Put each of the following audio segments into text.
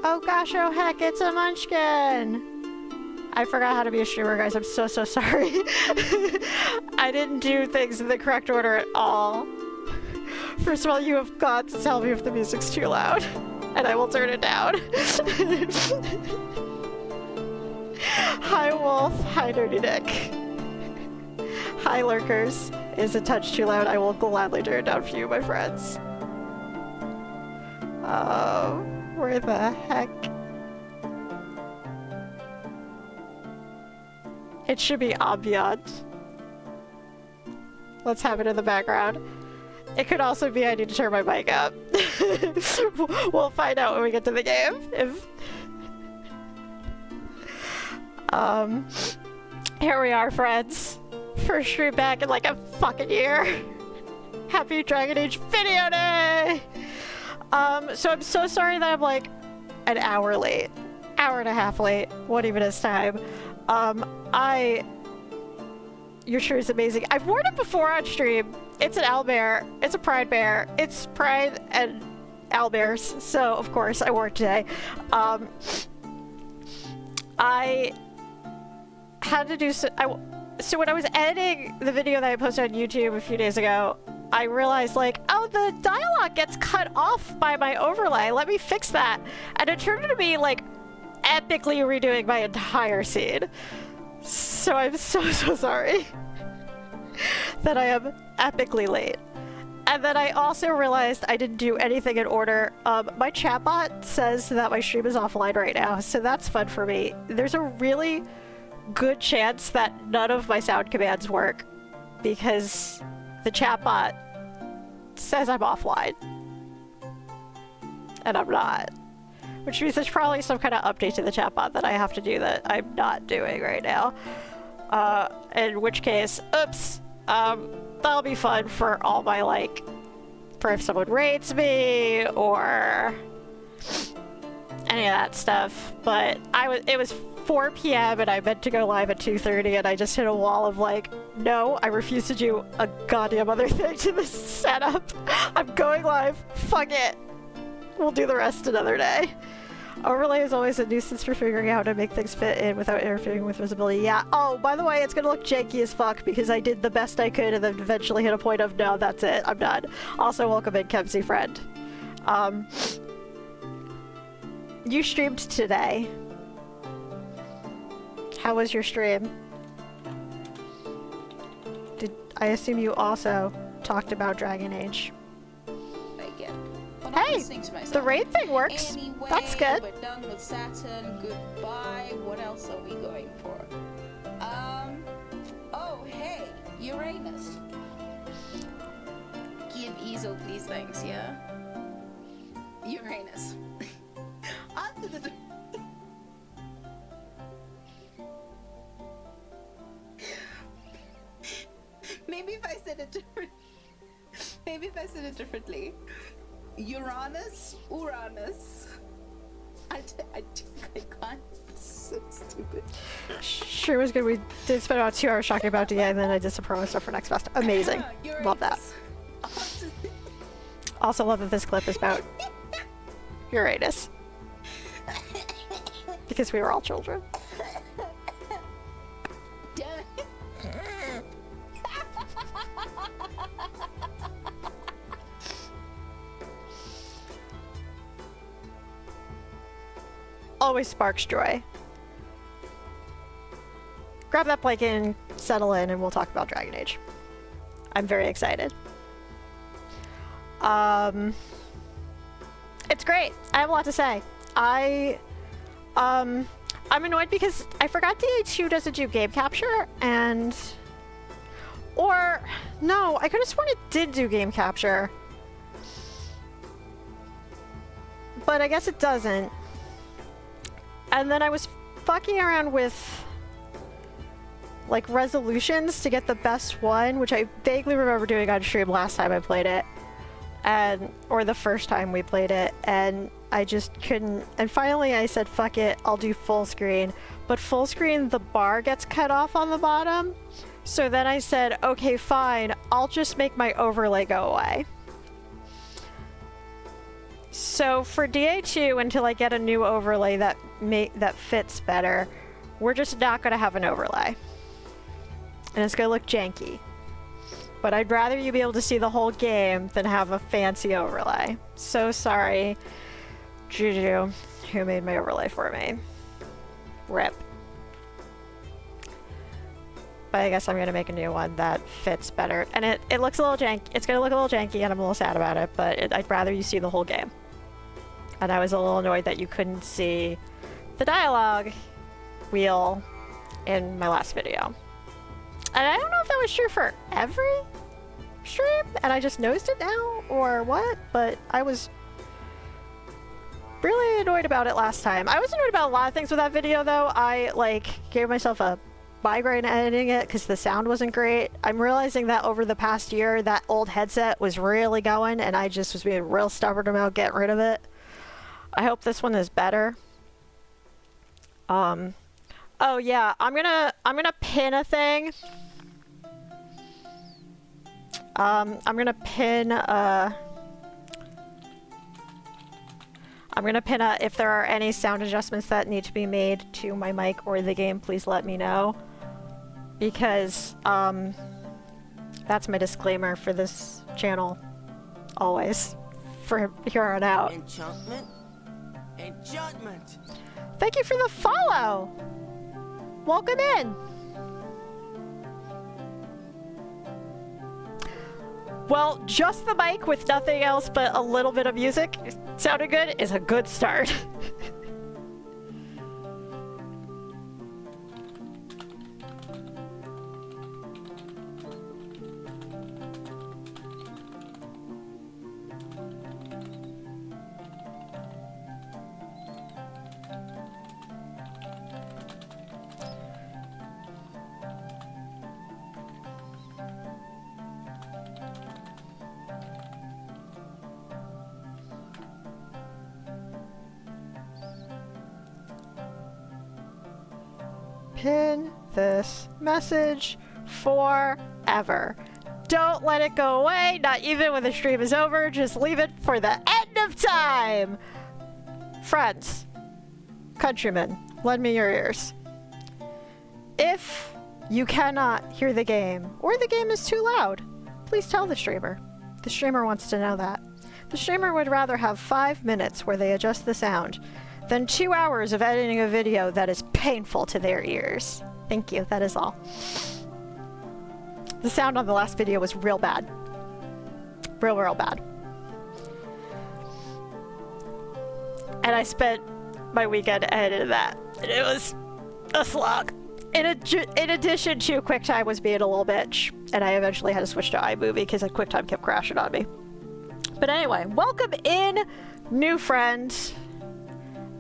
Oh gosh, oh heck, it's a munchkin! I forgot how to be a streamer, guys. I'm so sorry. I didn't do things in the correct order at all. First of all, you have got to tell me if the music's too loud, and I will turn it down. Hi, Wolf. Hi, Dirty Dick. Hi, Lurkers. Is a touch too loud? I will gladly turn it down for you, my friends. Where the heck? It should be ambient. Let's have it in the background. It could also be I need to turn my mic up. We'll find out when we get to the game. Here we are, friends. First stream back in like a fucking year. Happy Dragon Age Video Day! So I'm so sorry that I'm like an hour late. Hour and a half late. What even is time? Your shirt is amazing. I've worn it before on stream. It's an owlbear. It's a pride bear. It's pride and owlbears. So of course I wore it today. I had to do so when I was editing the video that I posted on YouTube a few days ago, I realized like, oh, the dialogue gets cut off by my overlay. Let me fix that. And it turned into me like epically redoing my entire scene. So I'm so sorry that I am epically late. And then I also realized I didn't do anything in order. My chatbot says that my stream is offline right now, so that's fun for me. There's a really good chance that none of my sound commands work because the chatbot says I'm offline. And I'm not. Which means there's probably some kind of update to the chatbot that I have to do that I'm not doing right now. In which case, oops, that'll be fun for all my, like, for if someone rates me, or any of that stuff. But it was 4 p.m. and I meant to go live at 2:30 and I just hit a wall of like, no, I refuse to do a goddamn other thing to this setup. I'm going live, fuck it. We'll do the rest another day. Overlay is always a nuisance for figuring out how to make things fit in without interfering with visibility. Yeah. Oh, by the way, it's gonna look janky as fuck because I did the best I could and then eventually hit a point of, no, that's it, I'm done. Also, welcome in, Kemsy friend. You streamed today. How was your stream? I assume you also talked about Dragon Age. Hey, the raid thing works. Anyway, that's good. We're done with Saturn. Goodbye. What else are we going for? Oh, hey, Uranus. Give Easel please thanks, yeah? Uranus. Answer the door. Maybe if I said it different. Maybe if I said it differently. Uranus. I can't. It's so stupid. Sure was good. We did spend about 2 hours talking about DA and then I did some promo stuff for Next Fest. Amazing. Love that. Also love that this clip is about Uranus. Because we were all children. Always sparks joy. Grab that blanket and settle in and we'll talk about Dragon Age. I'm very excited. It's great. I have a lot to say. I'm annoyed because I forgot DA2 doesn't do game capture and... Or... No, I could have sworn it did do game capture. But I guess it doesn't. And then I was fucking around with like resolutions to get the best one, which I vaguely remember doing on stream last time I played it, or the first time we played it, and I just couldn't. And finally I said, fuck it, I'll do full screen. But full screen, the bar gets cut off on the bottom. So then I said, okay, fine, I'll just make my overlay go away. So for DA2, until I get a new overlay that fits better, we're just not going to have an overlay. And it's going to look janky. But I'd rather you be able to see the whole game than have a fancy overlay. So sorry, Juju, who made my overlay for me. RIP. But I guess I'm going to make a new one that fits better. And it looks a little janky. It's going to look a little janky, and I'm a little sad about it, but I'd rather you see the whole game. And I was a little annoyed that you couldn't see the dialogue wheel in my last video. And I don't know if that was true for every stream, and I just noticed it now, or what, but I was really annoyed about it last time. I was annoyed about a lot of things with that video, though. I, like, gave myself a migraine editing it because the sound wasn't great. I'm realizing that over the past year, that old headset was really going, and I just was being real stubborn about getting rid of it. I hope this one is better. Oh yeah, I'm gonna pin a thing. I'm gonna pin if there are any sound adjustments that need to be made to my mic or the game, please let me know. Because, that's my disclaimer for this channel. Always. For here on out. Enchantment? Enchantment! Thank you for the follow! Welcome in! Well, just the mic with nothing else but a little bit of music sounded good is a good start. Pin this message forever. Don't let it go away, not even when the stream is over. Just leave it for the end of time. Friends, countrymen, lend me your ears. If you cannot hear the game, or the game is too loud, please tell the streamer. The streamer wants to know that. The streamer would rather have 5 minutes where they adjust the sound than 2 hours of editing a video that is painful to their ears. Thank you, that is all. The sound on the last video was real bad. Real bad. And I spent my weekend editing that, and it was a slog. In addition to QuickTime was being a little bitch, and I eventually had to switch to iMovie because QuickTime kept crashing on me. But anyway, welcome in, new friend.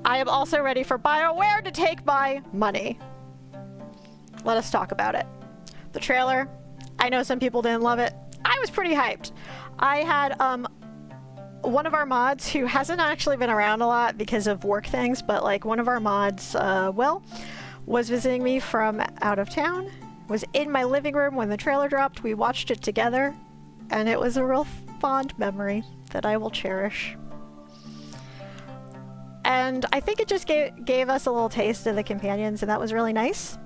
I am also ready for BioWare to take my money. Let us talk about it. The trailer, I know some people didn't love it. I was pretty hyped. I had one of our mods who hasn't actually been around a lot because of work things, but like one of our mods, Will, was visiting me from out of town, was in my living room when the trailer dropped. We watched it together, and it was a real fond memory that I will cherish. And I think it just gave us a little taste of the companions, and that was really nice.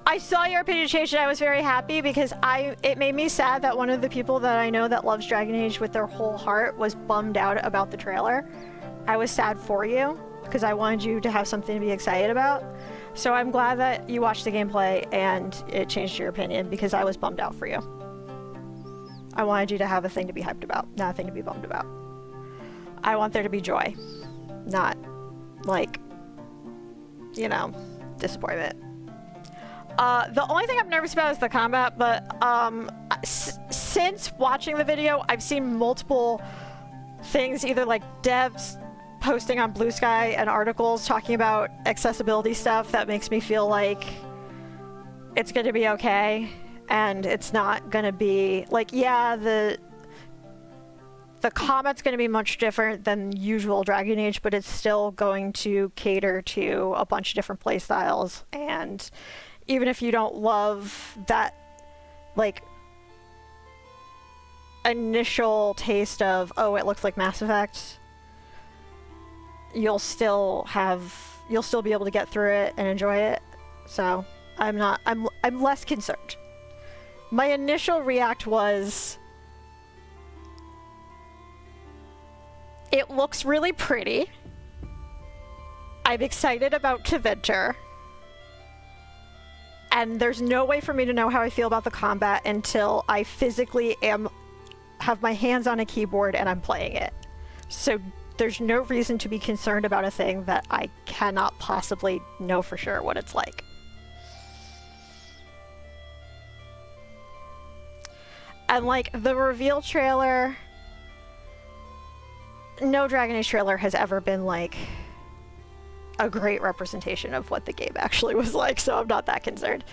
I saw your opinion change, and I was very happy because it made me sad that one of the people that I know that loves Dragon Age with their whole heart was bummed out about the trailer. I was sad for you because I wanted you to have something to be excited about. So I'm glad that you watched the gameplay and it changed your opinion because I was bummed out for you. I wanted you to have a thing to be hyped about, not a thing to be bummed about. I want there to be joy, not like, you know, disappointment. The only thing I'm nervous about is the combat, but since watching the video, I've seen multiple things, either like devs posting on Blue Sky and articles talking about accessibility stuff that makes me feel like it's going to be okay, and it's not going to be like, yeah, the combat's going to be much different than usual Dragon Age, but it's still going to cater to a bunch of different play styles. And even if you don't love that, like, initial taste of, oh, it looks like Mass Effect, you'll still be able to get through it and enjoy it. So I'm less concerned. My initial react was, it looks really pretty. I'm excited about Teventer. And there's no way for me to know how I feel about the combat until I physically have my hands on a keyboard and I'm playing it. So there's no reason to be concerned about a thing that I cannot possibly know for sure what it's like. And like the reveal trailer, no Dragon Age trailer has ever been like a great representation of what the game actually was like, so I'm not that concerned.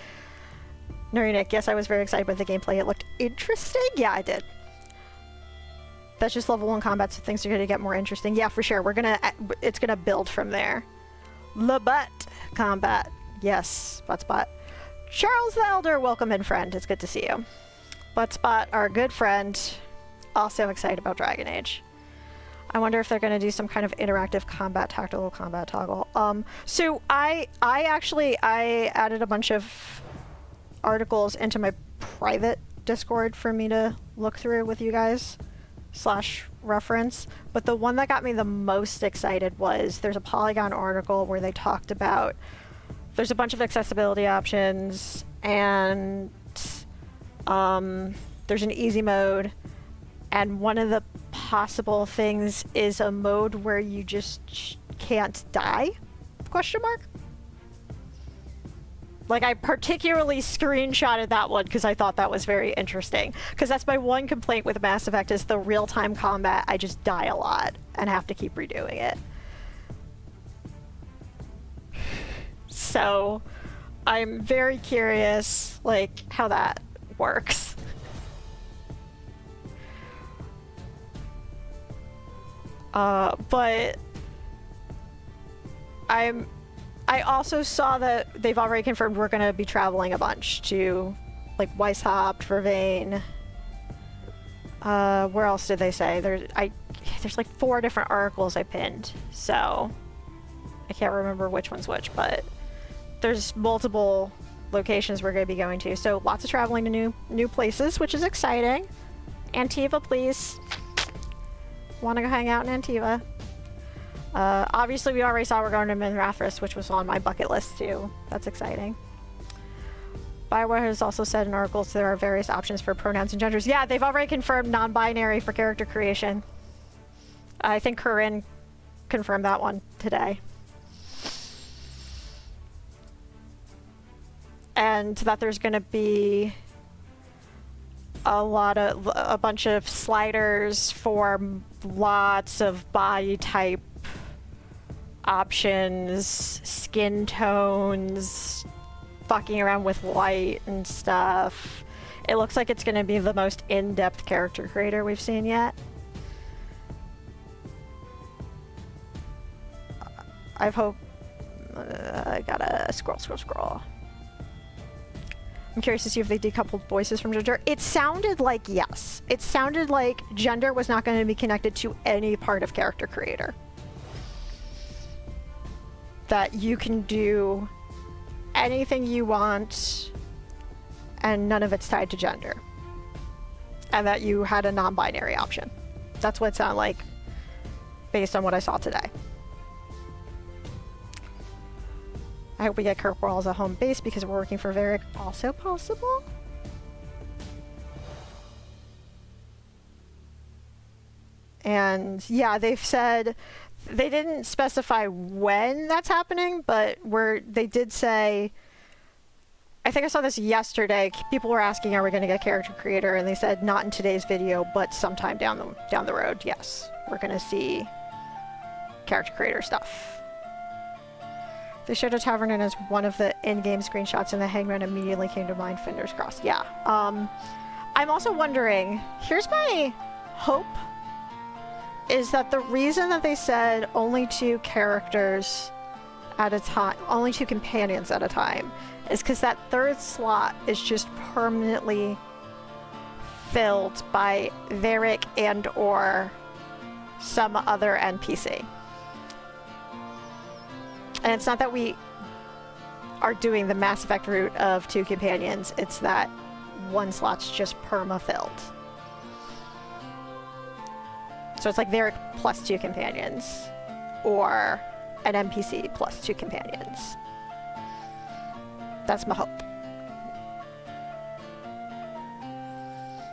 Nurinik, yes, I was very excited by the gameplay. It looked interesting. Yeah, I did. That's just level 1 combat, so things are going to get more interesting. Yeah, for sure. It's gonna build from there. Labat combat. Yes, Buttspot. Charles the Elder, welcome in, friend. It's good to see you. Buttspot, our good friend, also excited about Dragon Age. I wonder if they're going to do some kind of interactive combat, tactical combat toggle. So I added a bunch of articles into my private Discord for me to look through with you guys / reference. But the one that got me the most excited was, there's a Polygon article where they talked about, there's a bunch of accessibility options, and there's an easy mode, and one of the possible things is a mode where you just can't die? ? Like, I particularly screenshotted that one because I thought that was very interesting. Because that's my one complaint with Mass Effect, is the real-time combat. I just die a lot and have to keep redoing it. So I'm very curious, like, how that works. But I also saw that they've already confirmed we're going to be traveling a bunch to, like, Weishaupt, Vervain. Where else did they say? There's like 4 different articles I pinned, so I can't remember which one's which, but there's multiple locations we're going to be going to. So lots of traveling to new places, which is exciting. Antiva, please. Want to go hang out in Antiva. Obviously, we already saw we're going to Minrathous, which was on my bucket list too. That's exciting. Bioware has also said in articles there are various options for pronouns and genders. Yeah, they've already confirmed non-binary for character creation. I think Corinne confirmed that one today. And that there's going to be a bunch of sliders for lots of body type options, skin tones, fucking around with light and stuff. It looks like it's going to be the most in-depth character creator we've seen yet. I hope... I gotta scroll. I'm curious to see if they decoupled voices from gender. It sounded like yes. It sounded like gender was not going to be connected to any part of character creator. That you can do anything you want and none of it's tied to gender. And that you had a non-binary option. That's what it sounded like based on what I saw today. I hope we get Kirkwall as a home base because we're working for Varric. Also possible? And yeah, they've said they didn't specify when that's happening, but they did say, I think I saw this yesterday. People were asking, are we going to get character creator? And they said not in today's video, but sometime down the road. Yes, we're going to see character creator stuff. They showed a tavern as one of the in-game screenshots, and the hangman immediately came to mind. Fingers crossed. Yeah. I'm also wondering, here's my hope, is that the reason that they said only 2 characters at a time, only 2 companions at a time, is because that 3rd slot is just permanently filled by Varric and or some other NPC. And it's not that we are doing the Mass Effect route of 2 companions, it's that one slot's just perma-filled. So it's like Varric plus 2 companions, or an NPC plus 2 companions. That's my hope.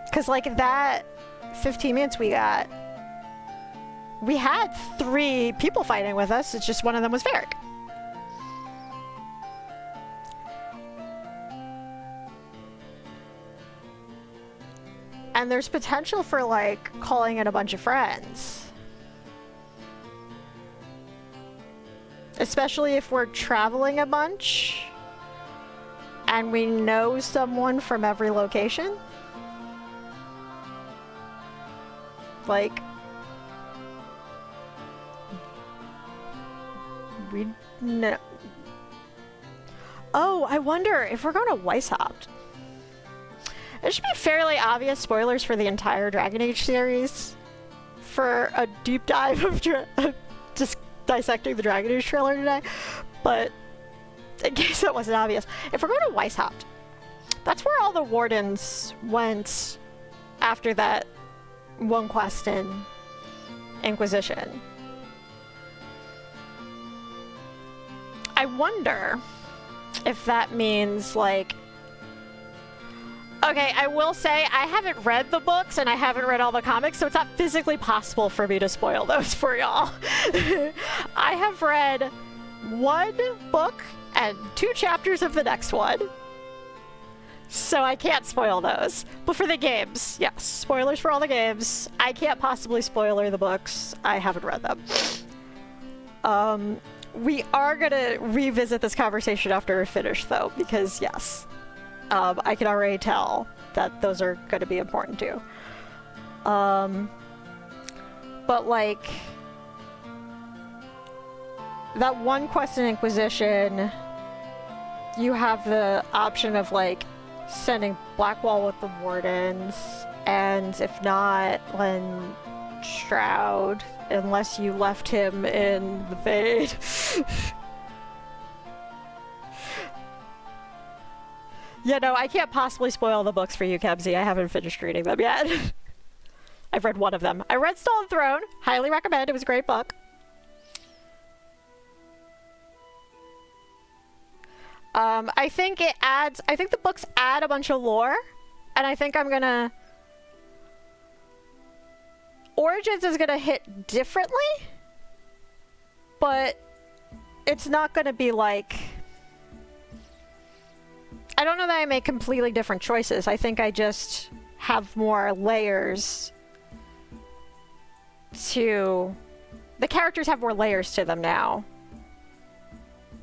Because, like, that 15 minutes we got, we had 3 people fighting with us, it's just one of them was Varric. And there's potential for, like, calling in a bunch of friends. Especially if we're traveling a bunch and we know someone from every location. Like, we know. Oh, I wonder if we're going to Weishaupt. It should be fairly obvious spoilers for the entire Dragon Age series for a deep dive of just dissecting the Dragon Age trailer today, but in case that wasn't obvious, if we're going to Weishaupt, that's where all the wardens went after that one quest in Inquisition. I wonder if that means, like, okay, I will say I haven't read the books and I haven't read all the comics, so it's not physically possible for me to spoil those for y'all. I have read 1 book and 2 chapters of the next one, so I can't spoil those. But for the games, yes, spoilers for all the games. I can't possibly spoiler the books. I haven't read them. We are gonna revisit this conversation after we're finished, though, because yes. I can already tell that those are going to be important too. But like, that one quest in Inquisition, you have the option of like sending Blackwall with the Wardens, and if not, then Shroud, unless you left him in the Fade. Yeah, no, I can't possibly spoil the books for you, Kebsy. I haven't finished reading them yet. I've read 1 of them. I read Stolen Throne. Highly recommend. It was a great book. I think the books add a bunch of lore, and I think I'm gonna... Origins is gonna hit differently, but it's not gonna be like... I don't know that I make completely different choices. I think I just have more layers to... The characters have more layers to them now.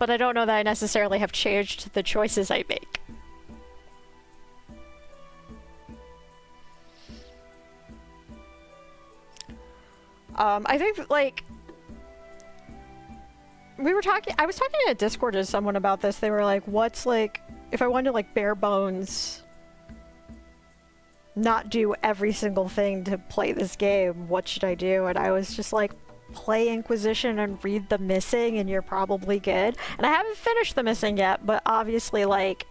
But I don't know that I necessarily have changed the choices I make. I think, like... I was talking in a Discord to someone about this. They were like, what's, like... If I wanted to, like, bare bones not do every single thing to play this game, what should I do? And I was just like, play Inquisition and read The Missing and you're probably good. And I haven't finished The Missing yet, but obviously, like,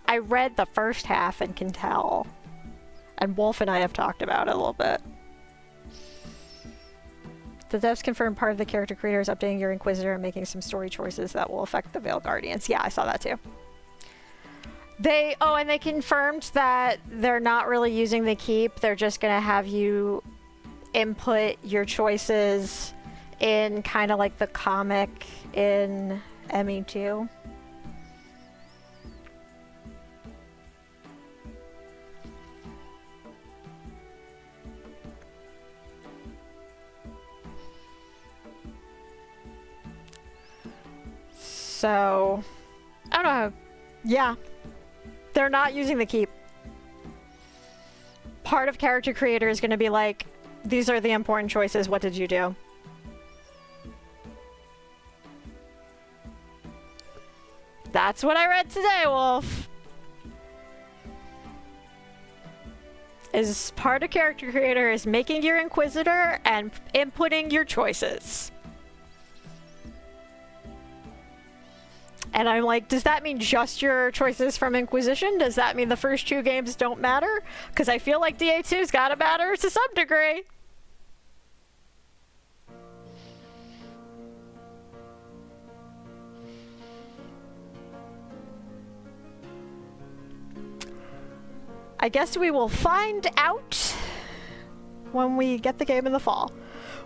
I read the first half and can tell. And Wolf and I have talked about it a little bit. The devs confirmed part of the character creator is updating your Inquisitor and making some story choices that will affect the Veiled Guardians. Yeah, I saw that too. And they confirmed that they're not really using the keep. They're just gonna have you input your choices in kind of like the comic in ME2. So, I don't know. Yeah. They're not using the keep. Part of character creator is going to be like, these are the important choices, what did you do? That's what I read today, Wolf. is part of character creator is making your Inquisitor and inputting your choices. And I'm like, does that mean just your choices from Inquisition? Does that mean the first 2 games don't matter? Because I feel like DA2's gotta matter to some degree. I guess we will find out when we get the game in the fall.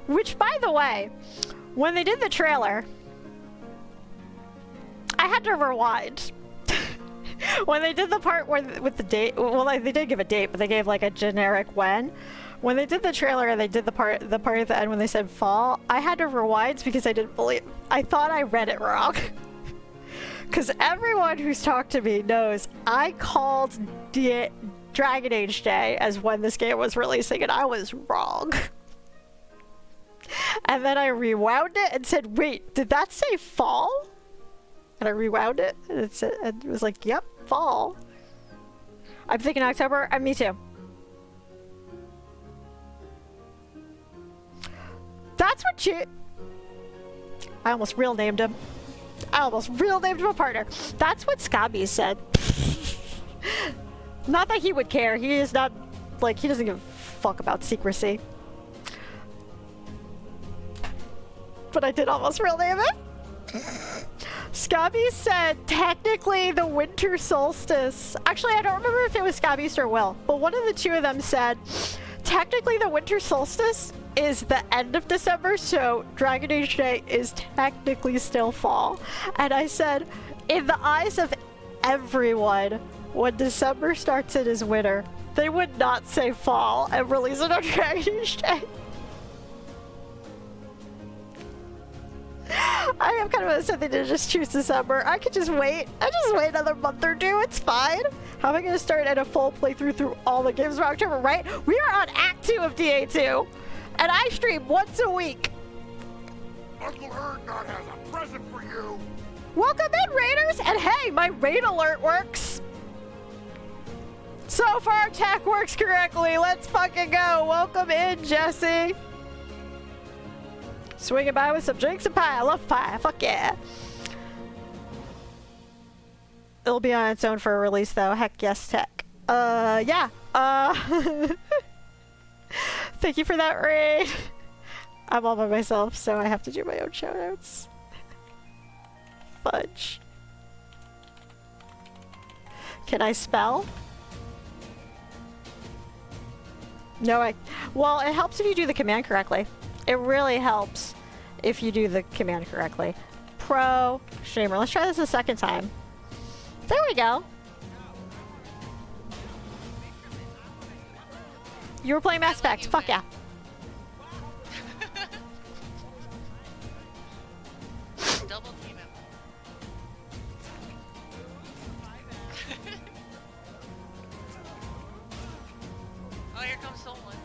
Which, by the way, when they did the trailer, I had to rewind. When they did the part where with the date, well, like, they did give a date, but they gave like a generic when. When they did the trailer and they did the part at the end when they said fall, I had to rewind because I thought I read it wrong. Because everyone who's talked to me knows I called Dragon Age Day as when this game was releasing, and I was wrong. And then I rewound it and said, wait, did that say fall? And I rewound it, and it was like, yep, fall. I'm thinking October, and me too. That's what I almost real named him. I almost real named him a partner. That's what Scabby said. Not that he would care. He is not, like, he doesn't give a fuck about secrecy. But I did almost real name it. Scabby said, technically the winter solstice. Actually, I don't remember if it was Scabby or Will, but one of the two of them said, technically the winter solstice is the end of December, so Dragon Age Day is technically still fall. And I said, in the eyes of everyone, when December starts it is winter, they would not say fall and release it on Dragon Age Day. I am kind of upset they didn't just choose December. I could just wait. I just wait another month or two. It's fine. How am I going to start at a full playthrough through all the games of October, right? We are on Act 2 of DA2, and I stream once a week. Uncle Erdnot has a present for you. Welcome in, Raiders! And hey, my raid alert works. So far, tech works correctly. Let's fucking go. Welcome in, Jesse. Swinging by with some drinks and pie. I love pie. Fuck yeah. It'll be on its own for a release, though. Heck yes, tech. Yeah. Thank you for that raid. I'm all by myself, so I have to do my own shoutouts. Fudge. Can I spell? No, well, it helps if you do the command correctly. It really helps if you do the command correctly. Pro streamer. Let's try this a second time. There we go. You were playing Mass Effect. Fuck yeah. Double team him. Oh, here comes someone.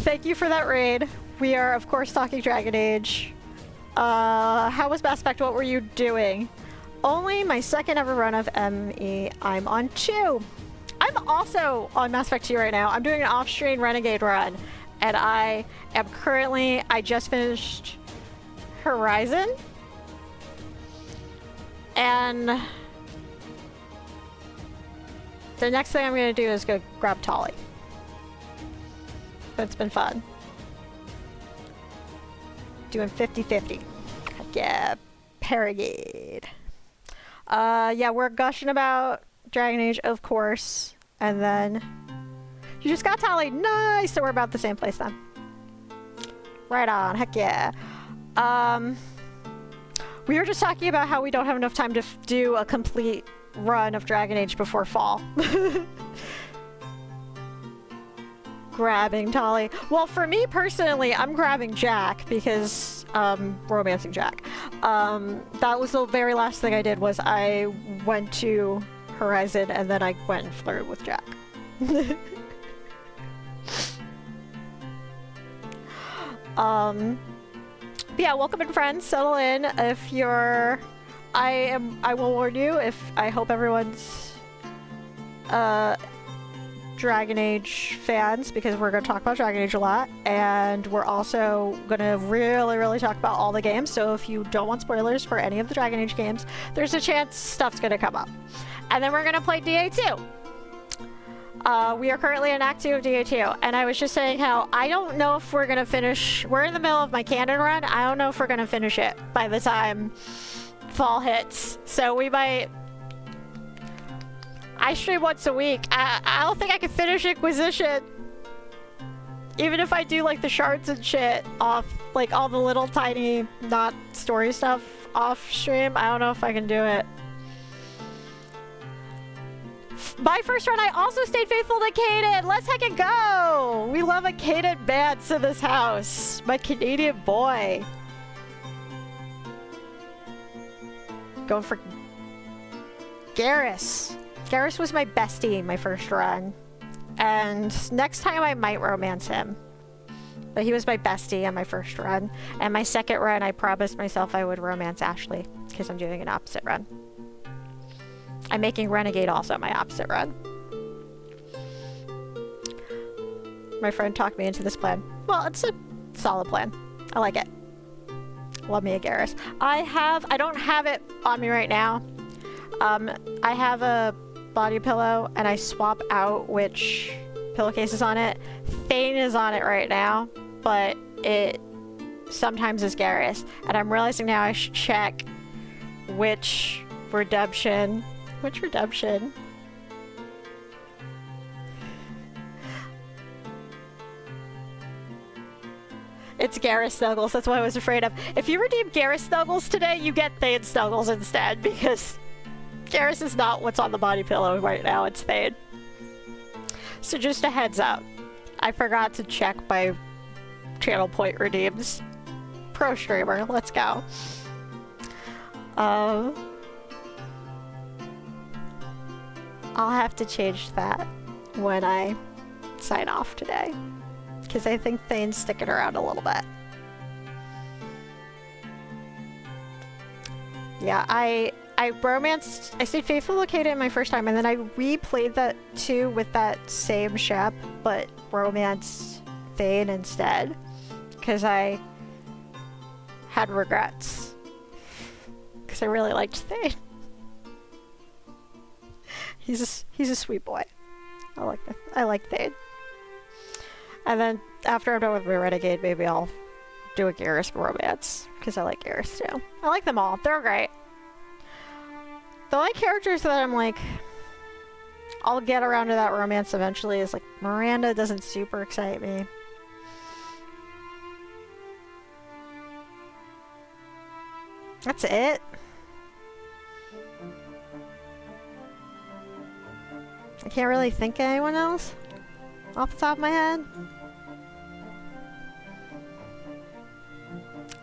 Thank you for that raid. We are, of course, talking Dragon Age. How was Mass Effect? What were you doing? Only my second ever run of ME. I'm on 2. I'm also on Mass Effect 2 right now. I'm doing an off-stream Renegade run. And I am currently... I just finished Horizon. And... the next thing I'm going to do is go grab Tali. It's been fun. Doing 50-50. Yeah, Paragade. Yeah, we're gushing about Dragon Age, of course. And then... you just got Tali. Nice! So we're about the same place then. Right on. Heck yeah. We were just talking about how we don't have enough time to do a complete run of Dragon Age before fall. Grabbing Tali. Well, for me personally, I'm grabbing Jack because romancing Jack. That was the very last thing I did was I went to Horizon and then I went and flirted with Jack. Yeah, welcome in, friends. Settle in. If you're, I will warn you. If I hope everyone's Dragon Age fans because we're going to talk about Dragon Age a lot, and we're also going to really talk about all the games. So if you don't want spoilers for any of the Dragon Age games, there's a chance stuff's going to come up. And then we're going to play DA2. We are currently in Act 2 of DA2, and I was just saying how I don't know if we're going to finish. We're in the middle of my canon run. I don't know if we're going to finish it by the time fall hits. So we might... I stream once a week. I don't think I can finish Inquisition. Even if I do like the shards and shit off, like all the little tiny not story stuff off stream, I don't know if I can do it. My first run, I also stayed faithful to Caden. Let's heck it go. We love a Caden Bance in this house. My Canadian boy. Going for Garrus. Garrus was my bestie my first run, and next time I might romance him, but he was my bestie on my first run, and my second run I promised myself I would romance Ashley because I'm doing an opposite run. I'm making Renegade also my opposite run. My friend talked me into this plan. Well, it's a solid plan. I like it. Love me a Garrus. I don't have it on me right now. I have a body pillow and I swap out which pillowcase is on it. Thane is on it right now, but it sometimes is Garrus. And I'm realizing now I should check which redemption. It's Garrus Snuggles, that's what I was afraid of. If you redeem Garrus Snuggles today, you get Thane Snuggles instead, because Garrus is not what's on the body pillow right now, it's Thane. So just a heads up. I forgot to check my channel point redeems. Pro streamer, let's go. I'll have to change that when I sign off today, because I think Thane's sticking around a little bit. Yeah, I stayed faithful to Caden my first time, and then I replayed that too with that same ship, but romanced Thane instead, because I had regrets, because I really liked Thane. He's a sweet boy. I like Thane. And then after I'm done with my Renegade, maybe I'll do a Garrus romance, because I like Garrus too. I like them all. They're great. The only characters that I'm like, I'll get around to that romance eventually is like Miranda doesn't super excite me. That's it. I can't really think of anyone else off the top of my head.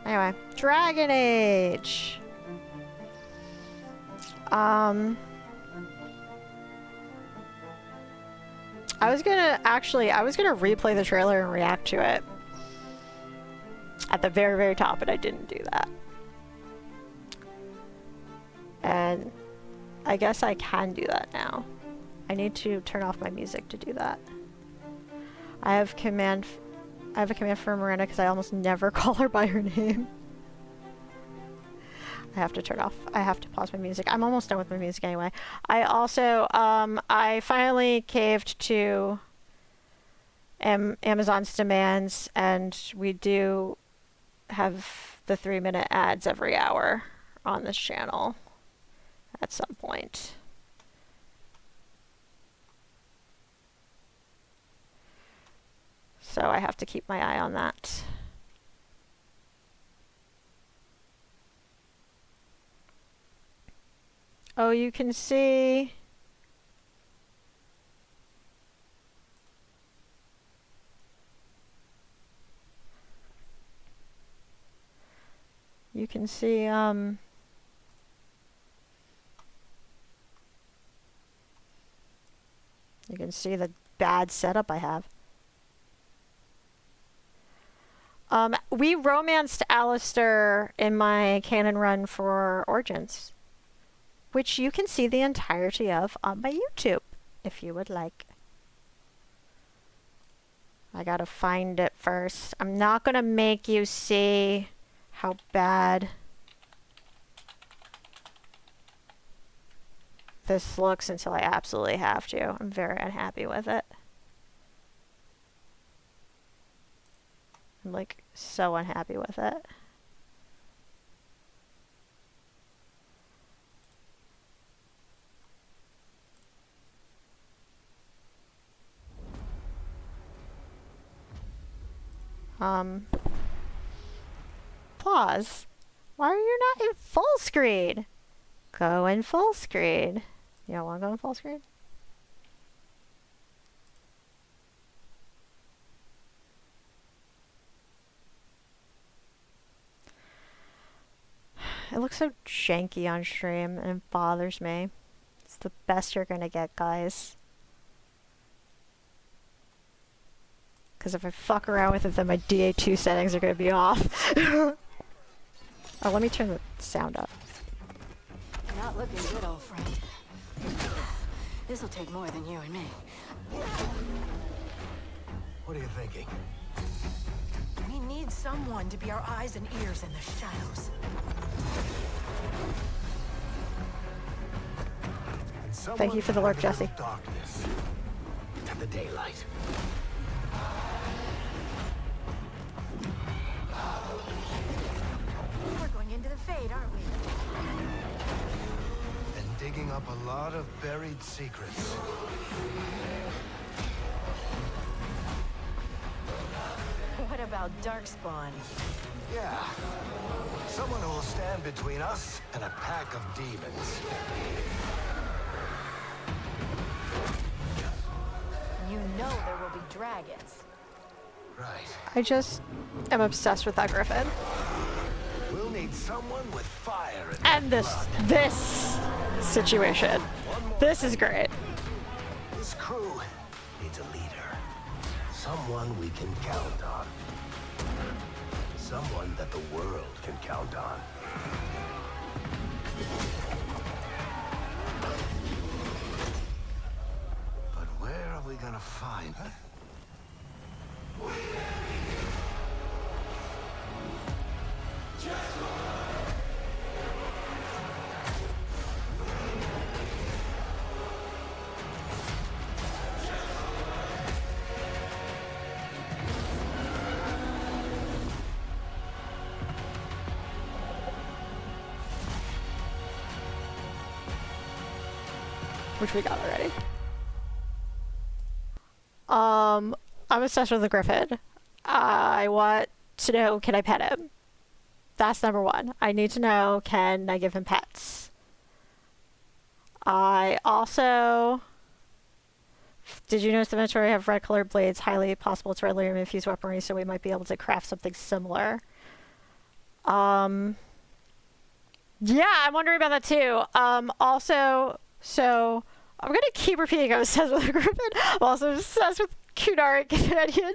Anyway, Dragon Age. I was gonna replay the trailer and react to it at the very, very top, but I didn't do that. And I guess I can do that now. I need to turn off my music to do that. I have a command for Miranda because I almost never call her by her name. I have to pause my music. I'm almost done with my music anyway. I also, I finally caved to Amazon's demands, and we do have the 3-minute ads every hour on this channel at some point. So I have to keep my eye on that. Oh, you can see... You can see, you can see the bad setup I have. We romanced Alistair in my canon run for Origins, which you can see the entirety of on my YouTube, if you would like. I gotta find it first. I'm not gonna make you see how bad this looks until I absolutely have to. I'm very unhappy with it. I'm like so unhappy with it. Pause. Why are you not in full screen? Go in full screen. You don't want to go in full screen? It looks so janky on stream and it bothers me. It's the best you're gonna get, guys. Because if I fuck around with it, then my DA2 settings are gonna be off. Oh, let me turn the sound up. Not looking good, old friend. This'll take more than you and me. What are you thinking? We need someone to be our eyes and ears in the shadows. Thank you for the lurk, Jesse. Darkness to the daylight. We're going into the fade, aren't we? And digging up a lot of buried secrets. What about Darkspawn? Yeah. Someone who will stand between us and a pack of demons. You know there will be dragons. Right. I just am obsessed with that griffin. We'll need someone with fire in And their this blood. situation. This is great. This crew needs a leader. Someone we can count on. Someone that the world can count on. But where are we gonna find her? Which we got already. I'm obsessed with the griffin. I want to know, can I pet him? That's number one. I need to know, can I give him pets? I also... Did you notice the inventory have red colored blades? Highly possible it's readily infused weaponry, so we might be able to craft something similar. Yeah, I'm wondering about that too. Also, so I'm gonna keep repeating I'm obsessed with the griffin. I'm also obsessed with Kunari Companion.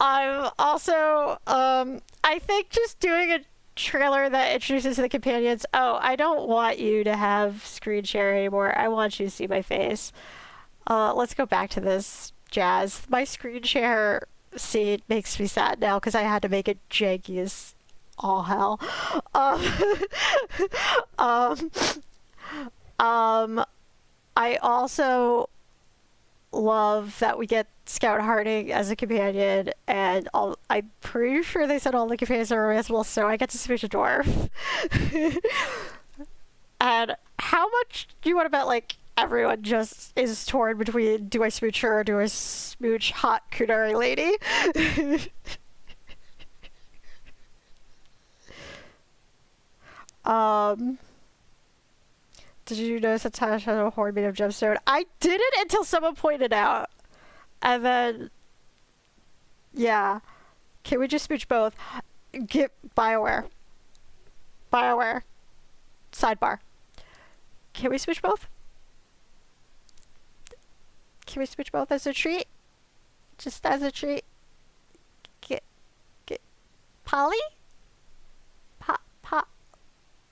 I'm also, I think just doing a trailer that introduces the companions. Oh, I don't want you to have screen share anymore. I want you to see my face. Let's go back to this jazz. My screen share scene makes me sad now because I had to make it janky as all hell. I also love that we get Scout Harding as a companion, and I'm pretty sure they said all the companions are romanceable, so I get to smooch a dwarf. And how much do you want to bet, like, everyone just is torn between, do I smooch her or do I smooch hot Kunari lady? Did you notice that Tash had a horn made of gemstone? I didn't until someone pointed out. And then, yeah. Can we just smooch both? Get BioWare. BioWare. Sidebar. Can we smooch both? Can we smooch both as a treat? Just as a treat. Get Polly?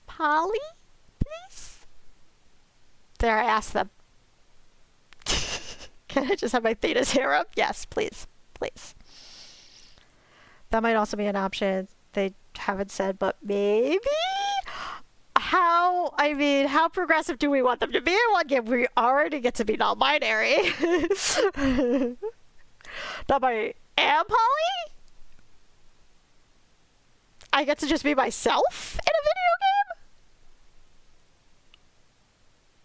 Polly? Please? There, I asked them. Can I just have my Thena's hair up? Yes, please. Please. That might also be an option. They haven't said, but maybe? How progressive do we want them to be in one game? We already get to be non-binary. Non-binary and poly? I get to just be myself in a video game?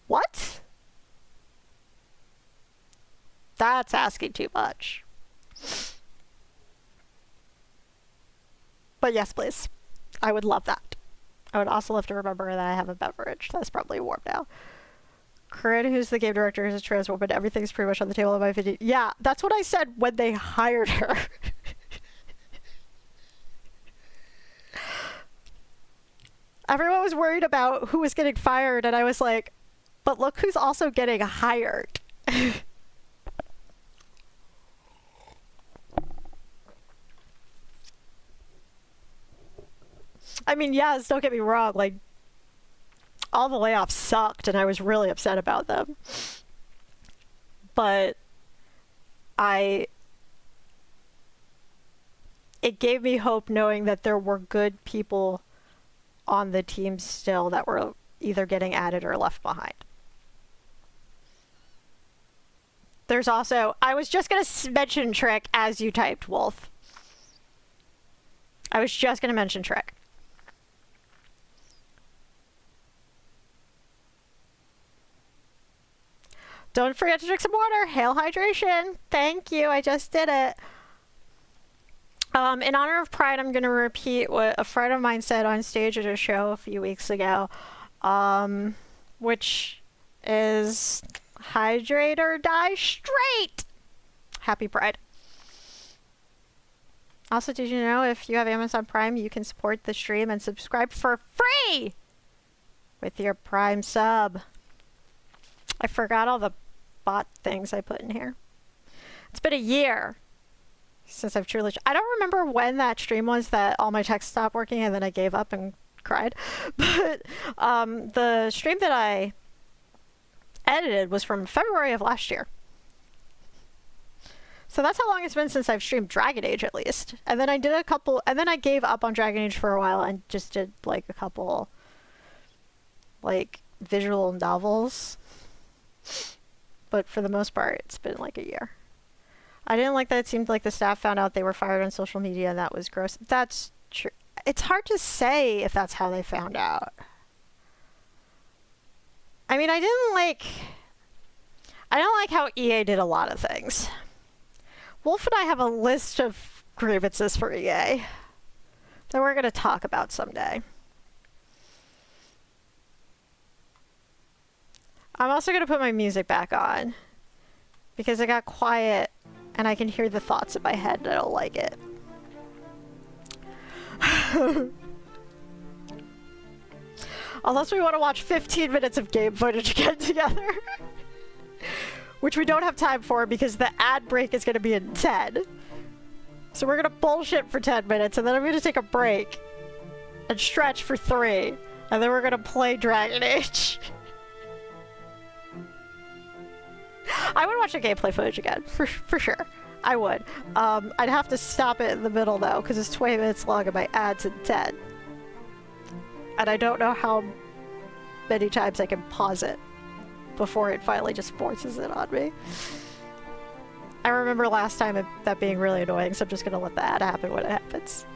What? That's asking too much. But yes, please. I would love that. I would also love to remember that I have a beverage. That's probably warm now. Corinne, who's the game director, is a trans woman. Everything's pretty much on the table in my video. Yeah, that's what I said when they hired her. Everyone was worried about who was getting fired, and I was like, but look who's also getting hired. I mean, yes, don't get me wrong, like, all the layoffs sucked, and I was really upset about them. But it gave me hope knowing that there were good people on the team still that were either getting added or left behind. There's also, I was just going to mention Trick as you typed, Wolf. I was just going to mention Trick. Don't forget to drink some water. Hail hydration. Thank you. I just did it. In honor of Pride, I'm going to repeat what a friend of mine said on stage at a show a few weeks ago, which is hydrate or die straight. Happy Pride. Also, did you know if you have Amazon Prime, you can support the stream and subscribe for free with your Prime sub. I forgot all the bot things I put in here. It's been a year since I've truly... I don't remember when that stream was that all my text stopped working and then I gave up and cried. But the stream that I edited was from February of last year. So that's how long it's been since I've streamed Dragon Age, at least. And then I did a couple... And then I gave up on Dragon Age for a while and just did, like, a couple, like, visual novels. But for the most part, it's been like a year. I didn't like that it seemed like the staff found out they were fired on social media, and that was gross. That's true. It's hard to say if that's how they found out. I mean, I didn't like how EA did a lot of things. Wolf and I have a list of grievances for EA that we're going to talk about someday. I'm also going to put my music back on because it got quiet and I can hear the thoughts in my head and I don't like it. Unless we want to watch 15 minutes of game footage again together. Which we don't have time for because the ad break is going to be in 10. So we're going to bullshit for 10 minutes and then I'm going to take a break and stretch for 3. And then we're going to play Dragon Age. I would watch the gameplay footage again, for sure. I would. I'd have to stop it in the middle, though, because it's 20 minutes long and my ad's in 10. And I don't know how many times I can pause it before it finally just forces it on me. I remember last time that being really annoying, so I'm just going to let the ad happen when it happens.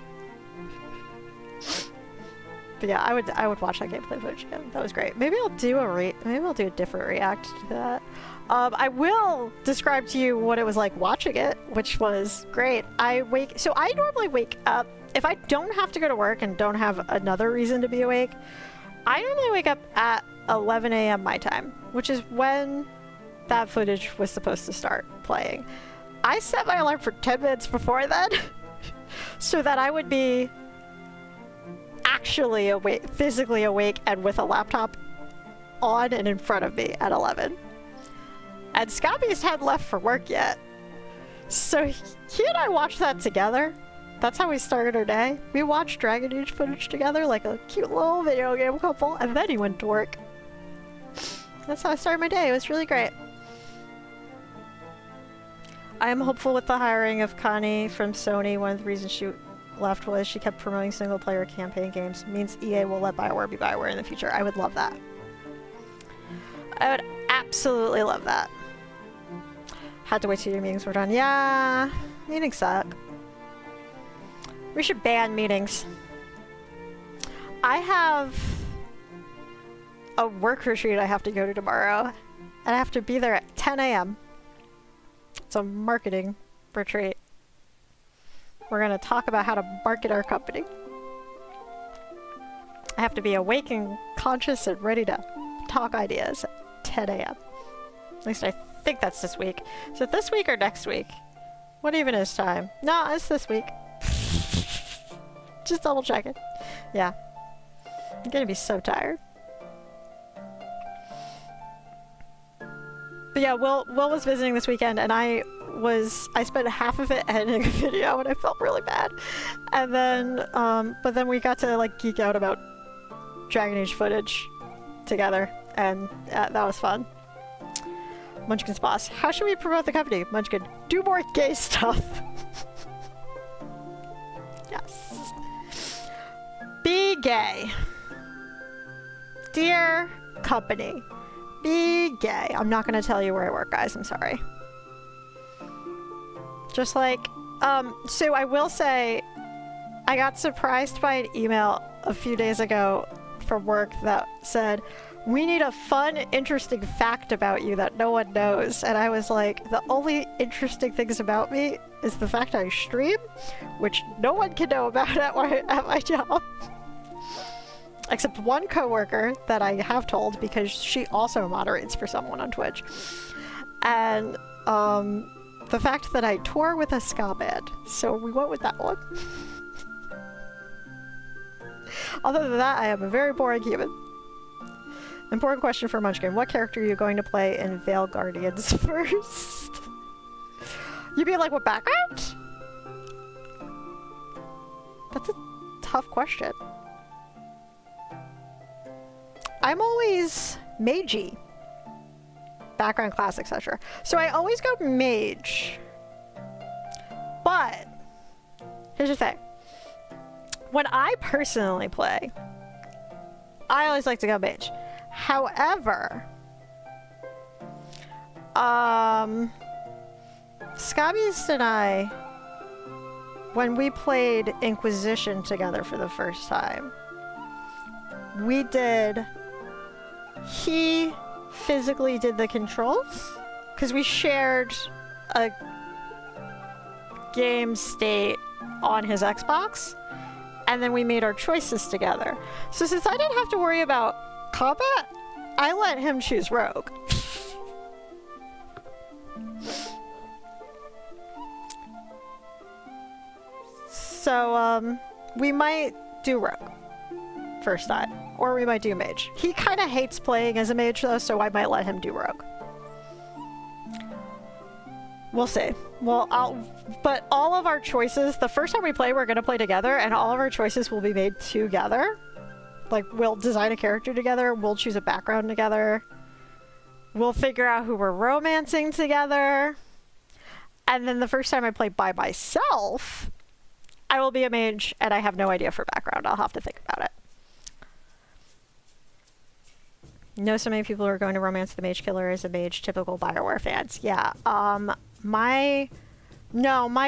But yeah, I would watch that gameplay footage again. That was great. Maybe I'll do a different react to that. I will describe to you what it was like watching it, which was great. I normally wake up, if I don't have to go to work and don't have another reason to be awake, I normally wake up at 11 a.m. my time, which is when that footage was supposed to start playing. I set my alarm for 10 minutes before then, so that I would be actually awake, physically awake, and with a laptop on and in front of me at 11. And Scobby's hadn't left for work yet. So he and I watched that together. That's how we started our day. We watched Dragon Age footage together like a cute little video game couple, and then he went to work. That's how I started my day. It was really great. I am hopeful with the hiring of Connie from Sony. One of the reasons she left was she kept promoting single-player campaign games. Means EA will let BioWare be BioWare in the future. I would love that. I would absolutely love that. Had to wait till your meetings were done. Yeah, meetings suck. We should ban meetings. I have a work retreat I have to go to tomorrow, and I have to be there at 10 a.m. It's a marketing retreat. We're going to talk about how to market our company. I have to be awake and conscious and ready to talk ideas at 10 a.m. At least I think that's this week. Is it this week or next week? What even is time? No, it's this week. Just double checking. Yeah. I'm gonna be so tired. But yeah, Will was visiting this weekend, and I spent half of it editing a video, and I felt really bad. And then, but then we got to like geek out about Dragon Age footage together, and that was fun. Munchkin's boss. How should we promote the company? Munchkin, do more gay stuff. Yes. Be gay. Dear company, be gay. I'm not gonna tell you where I work, guys. I'm sorry. Just like, so I will say, I got surprised by an email a few days ago from work that said, we need a fun, interesting fact about you that no one knows. And I was like, the only interesting things about me is the fact I stream, which no one can know about at my job. Except one coworker that I have told because she also moderates for someone on Twitch. And the fact that I tour with a ska band. So we went with that one. Other than that, I am a very boring human. Important question for Munchkin. What character are you going to play in Veilguardians first? You mean like what background? That's a tough question. I'm always magey. Background class, etc. So I always go mage. But here's the thing. When I personally play, I always like to go mage. However, Scabby's and I, when we played Inquisition together for the first time, he physically did the controls because we shared a game state on his Xbox, and then we made our choices together. So since I didn't have to worry about combat, I let him choose rogue. So we might do rogue first time, or we might do mage. He kind of hates playing as a mage though, so I might let him do rogue. We'll see. Well, but all of our choices, the first time we play, we're gonna play together, and all of our choices will be made together. Like, we'll design a character together, we'll choose a background together, we'll figure out who we're romancing together, and then the first time I play by myself, I will be a mage, and I have no idea for background. I'll have to think about it. Know so many people who are going to romance the mage killer as a mage, typical BioWare fans. Yeah, my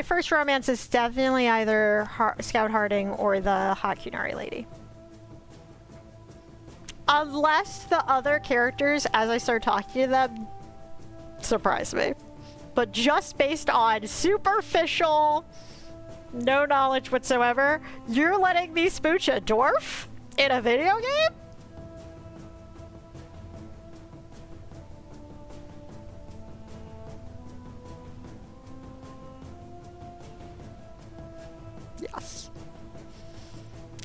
first romance is definitely either Scout Harding or the hot Kunari lady. Unless the other characters, as I start talking to them, surprise me. But just based on superficial, no knowledge whatsoever, you're letting me smooch a dwarf in a video game? Yes.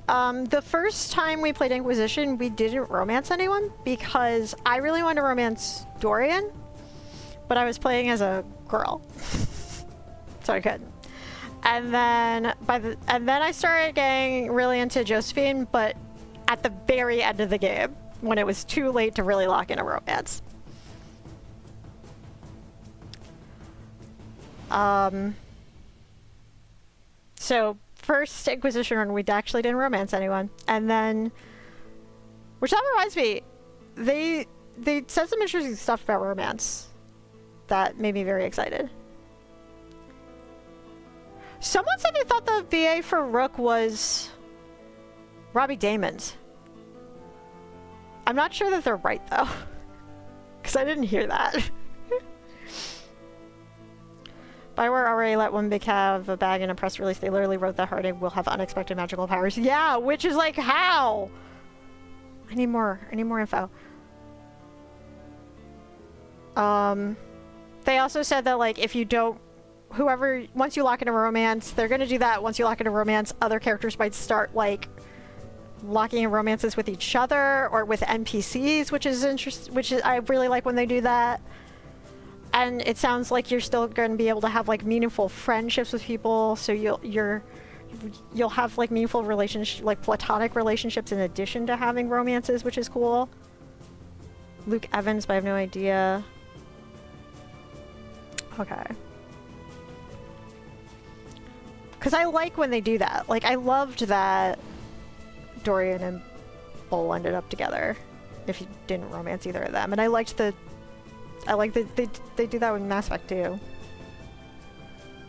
The first time we played Inquisition, we didn't romance anyone because I really wanted to romance Dorian, but I was playing as a girl, so I couldn't. And then I started getting really into Josephine, but at the very end of the game, when it was too late to really lock in a romance. So first Inquisition run, we actually didn't romance anyone. And then, which that reminds me, they said some interesting stuff about romance that made me very excited. Someone said they thought the VA for Rook was Robbie Damon's. I'm not sure that they're right though, because I didn't hear that. Bioware already let one big have a bag in a press release. They literally wrote that Harding will have unexpected magical powers. Yeah, which is like how? I need more info. They also said that like if you don't, once you lock in a romance, they're gonna do that. Once you lock in a romance, other characters might start like locking in romances with each other or with NPCs, which is I really like when they do that. And it sounds like you're still going to be able to have like meaningful friendships with people, so you'll have like meaningful relationships, like platonic relationships, in addition to having romances, which is cool. Luke Evans, but I have no idea. Okay. Because I like when they do that. Like I loved that Dorian and Bull ended up together, if you didn't romance either of them, and I like that they do that with Mass Effect too.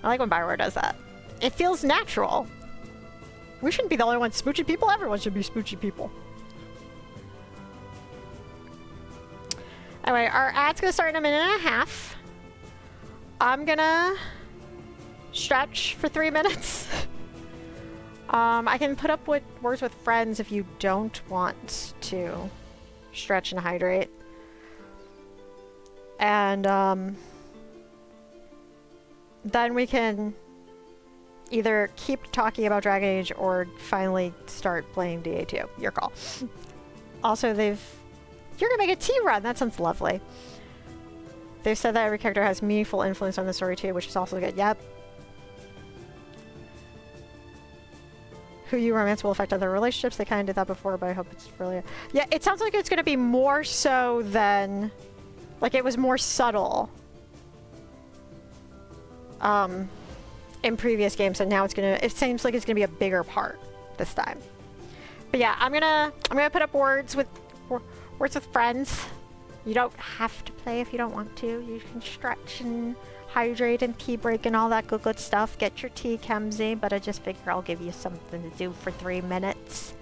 I like when Bioware does that. It feels natural. We shouldn't be the only ones smooching people. Everyone should be smooching people. Anyway, our ad's gonna start in a minute and a half. I'm gonna stretch for 3 minutes. I can put up with words with friends if you don't want to stretch and hydrate. And then we can either keep talking about Dragon Age or finally start playing DA2. Your call. Also, you're gonna make a tea run. That sounds lovely. They've said that every character has meaningful influence on the story too, which is also good. Yep. Who you romance will affect other relationships. They kind of did that before, but I hope it's really... Yeah, it sounds like it's gonna be more so than... Like, it was more subtle in previous games, and now it seems like it's gonna be a bigger part this time. But yeah, I'm gonna put up words with friends. You don't have to play if you don't want to. You can stretch and hydrate and tea break and all that good stuff. Get your tea, Kemsy, but I just figure I'll give you something to do for 3 minutes.